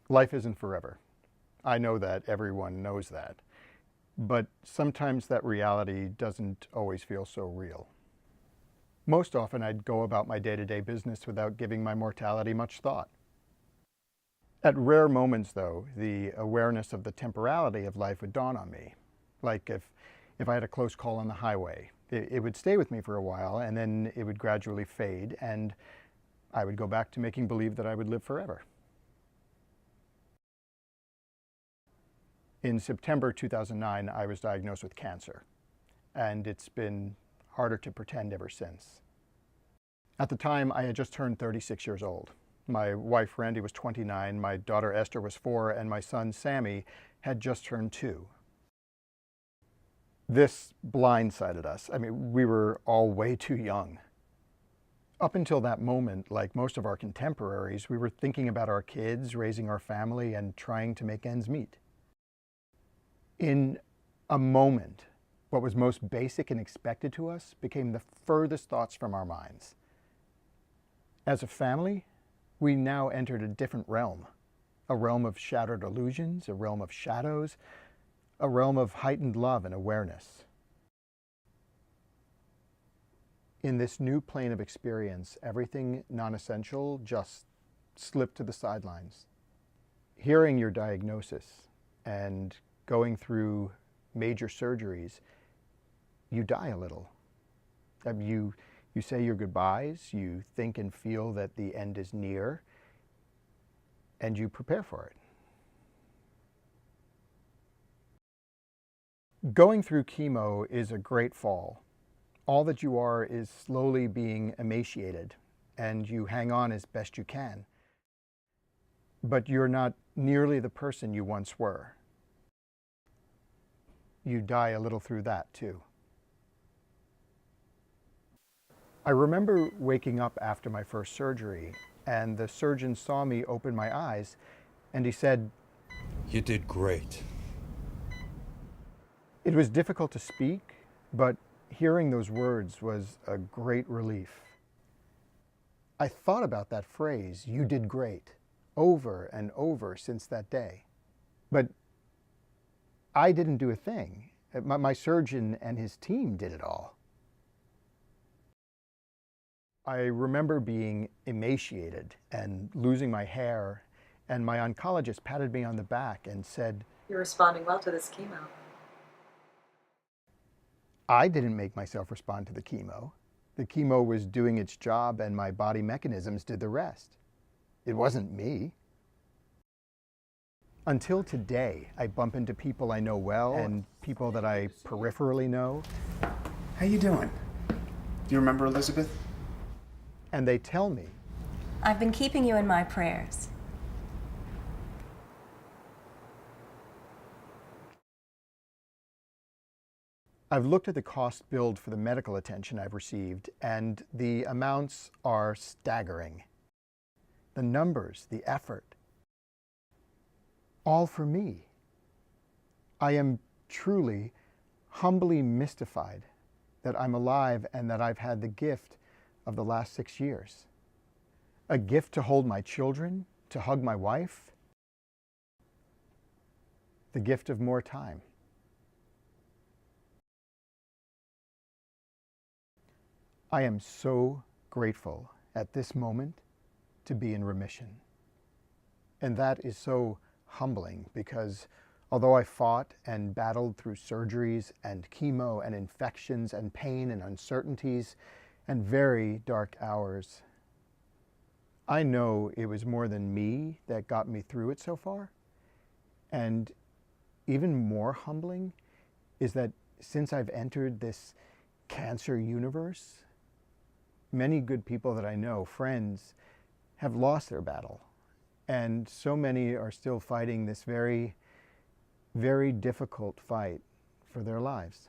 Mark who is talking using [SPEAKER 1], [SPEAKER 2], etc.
[SPEAKER 1] Life isn't forever. I know that, everyone knows that. But sometimes that reality doesn't always feel so real. Most often I'd go about my day-to-day business without giving my mortality much thought. At rare moments, though, the awareness of the temporality of life would dawn on me. Like if I had a close call on the highway, it would stay with me for a while, and then it would gradually fade, and I would go back to making believe that I would live forever. In September 2009, I was diagnosed with cancer, and it's been harder to pretend ever since. At the time, I had just turned 36 years old. My wife, Randy, was 29, my daughter, Esther, was 4, and my son, Sammy, had just turned 2. This blindsided us. I mean, we were all way too young. Up until that moment, like most of our contemporaries, we were thinking about our kids, raising our family, and trying to make ends meet. In a moment, what was most basic and expected to us became the furthest thoughts from our minds. As a family, we now entered a different realm, a realm of shattered illusions, a realm of shadows, a realm of heightened love and awareness. In this new plane of experience, everything non-essential just slipped to the sidelines. Hearing your diagnosis and going through major surgeries, you die a little. You say your goodbyes, you think and feel that the end is near, and you prepare for it. Going through chemo is a great fall. All that you are is slowly being emaciated, and you hang on as best you can. But you're not nearly the person you once were. You die a little through that, too. I remember waking up after my first surgery, and the surgeon saw me open my eyes, and he said,
[SPEAKER 2] "You did great."
[SPEAKER 1] It was difficult to speak, but hearing those words was a great relief. I thought about that phrase, "you did great," over and over since that day. But I didn't do a thing. My surgeon and his team did it all. I remember being emaciated and losing my hair, and my oncologist patted me on the back and said,
[SPEAKER 3] "You're responding well to this chemo."
[SPEAKER 1] I didn't make myself respond to the chemo. The chemo was doing its job and my body mechanisms did the rest. It wasn't me. Until today, I bump into people I know well and people that I peripherally know.
[SPEAKER 4] How you doing? Do you remember Elizabeth?
[SPEAKER 1] And they tell me,
[SPEAKER 5] I've been keeping you in my prayers.
[SPEAKER 1] I've looked at the cost billed for the medical attention I've received, and the amounts are staggering. The numbers, the effort, all for me. I am truly, humbly mystified that I'm alive and that I've had the gift of the last 6 years. A gift to hold my children, to hug my wife, the gift of more time. I am so grateful at this moment to be in remission. And that is so humbling because although I fought and battled through surgeries and chemo and infections and pain and uncertainties and very dark hours, I know it was more than me that got me through it so far. And even more humbling is that since I've entered this cancer universe, many good people that I know, friends, have lost their battle. And so many are still fighting this very, very difficult fight for their lives.